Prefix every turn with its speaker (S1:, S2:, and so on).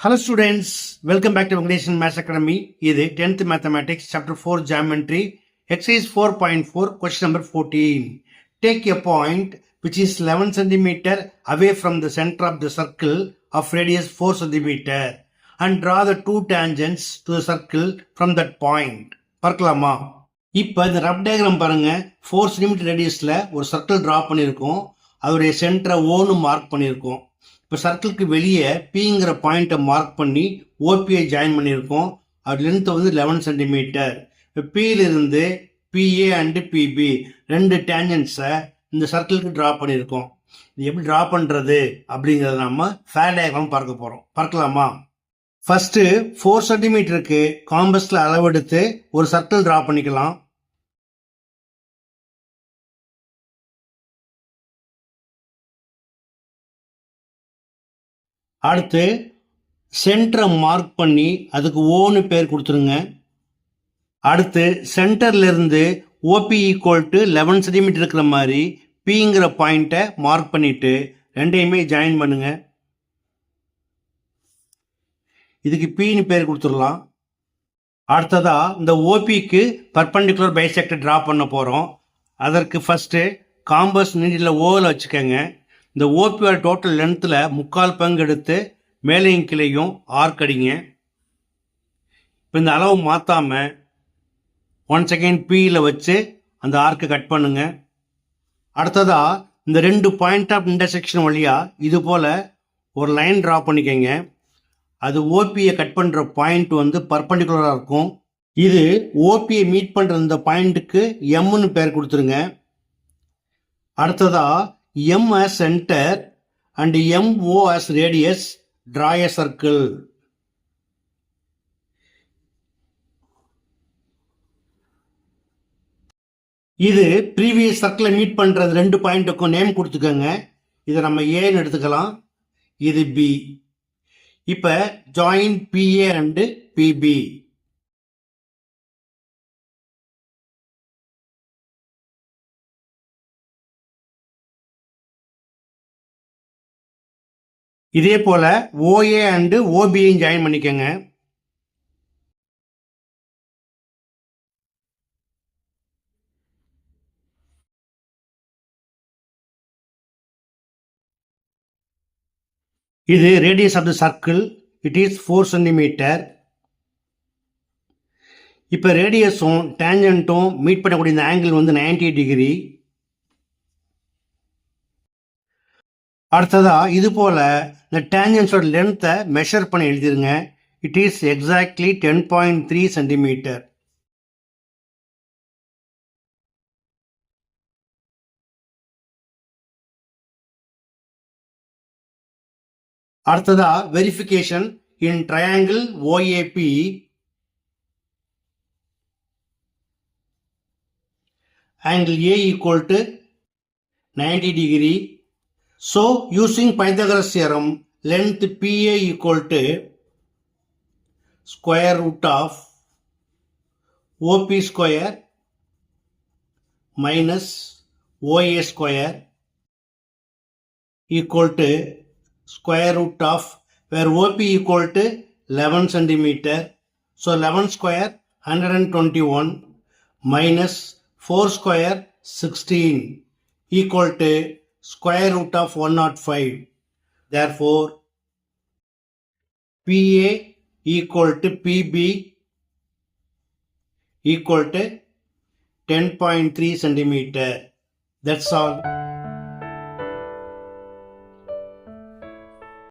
S1: Hello students, welcome back to Venkatesh Maths Academy. இது 10th Mathematics Chapter 4 Geometry Exercise 4.4 Question number 14. Take a point which is 11 cm away from the center of the circle of radius 4 cm and draw the two tangents to the circle from that point. பார்க்கலாமா? இப்போ இந்த rough diagram பாருங்க. 4 cm ரேடியஸ்ல ஒரு circle draw பண்ணியிருக்கோம். அதோடைய சென்டரை ஓன்னு mark பண்ணியிருக்கோம். இப்போ சர்க்கிளுக்கு வெளியே பிங்கிற பாயிண்ட்டை மார்க் பண்ணி ஓபிஐ ஜாயின் பண்ணியிருக்கோம். அது லென்த் வந்து 11 சென்டிமீட்டர். இப்போ பியிலிருந்து பிஏ அண்டு பிபி ரெண்டு டேஞ்சன்ஸை இந்த சர்க்கிளுக்கு ட்ரா பண்ணியிருக்கோம். இது எப்படி ட்ரா பண்ணுறது அப்படிங்கிறத நம்ம ஃபேர் டயக்ராம் பார்க்க போகிறோம். பார்க்கலாமா? ஃபஸ்ட்டு 4 சென்டிமீட்டருக்கு காம்பஸில் அளவெடுத்து ஒரு சர்க்கிள் ட்ரா பண்ணிக்கலாம். அடுத்து சென்டரை மார்க் பண்ணி அதுக்கு ஓன்னு பேர் கொடுத்துருங்க. அடுத்து சென்டர்லேருந்து ஓபி ஈக்குவல் டு 11 சென்டிமீட்டர் இருக்கிற மாதிரி பிங்கிற பாயிண்ட்டை மார்க் பண்ணிவிட்டு ரெண்டையுமே ஜாயின் பண்ணுங்க. இதுக்கு பின்னு பேர் கொடுத்துடலாம். அடுத்ததாக இந்த ஓபிக்கு பர்பண்டிகுலர் பைசெக்டர் ட்ரா பண்ண போகிறோம். அதற்கு ஃபஸ்ட்டு காம்பஸ் நீடில் ஓவில் வச்சுக்கோங்க. இந்த ஓபியோட டோட்டல் லென்த்தில் 3/4 பங்கு எடுத்து மேலையும் கீழையும் ஆர்க் அடிங்க. இப்போ இந்த அளவு மாற்றாமல் 1 செகண்ட் பியில் வச்சு அந்த ஆர்க்கை கட் பண்ணுங்க. அடுத்ததாக இந்த ரெண்டு பாயிண்ட் ஆஃப் இன்டர்செக்ஷன் வழியாக இது போல் ஒரு லைன் ட்ரா பண்ணிக்கோங்க. அது ஓபியை கட் பண்ணுற பாயிண்ட் வந்து பர்பண்டிகுலராக இருக்கும். இது ஓபியை மீட் பண்ணுற இந்த பாயிண்ட்டுக்கு எம்னு பேர் கொடுத்துருங்க. அடுத்ததாக M as center and MO as radius, draw a circle. இது ப்ரீவியஸ் சர்க்கிளை மீட் பண்ணுறது ரெண்டு பாயிண்ட்டுக்கும் நேம் கொடுத்துக்கோங்க. இதை நம்ம ஏன்னு எடுத்துக்கலாம், இது பி. இப்போ ஜாயின் பிஏ அண்டு பிபி. இதே போல் ஓஏ அண்டு ஓபியையும் ஜாயின் பண்ணிக்கோங்க. இது radius of the circle. It is 4 centimetre. இப்போ ரேடியஸும் டேஞ்சன்ட்டும் மீட் பண்ணக்கூடிய இந்த ஆங்கிள் வந்து 90 டிகிரி. அடுத்ததாக இது போல் இந்த டேஞ்சன்ஸோட லென்த்தை மெஷர் பண்ணி எழுதிருங்க. It is exactly 10.3 centimetre. அடுத்ததாக verification in triangle OAP. Angle A equal to 90 degree. So, using Pythagoras theorem, length PA equal to square root of OP square minus OA square equal to square root of, where OP equal to 11 centimeter. So, 11 square 121 minus 4 square 16 equal to square root of 105. Therefore, PA equal to PB equal to 10.3 centimeter. That's all.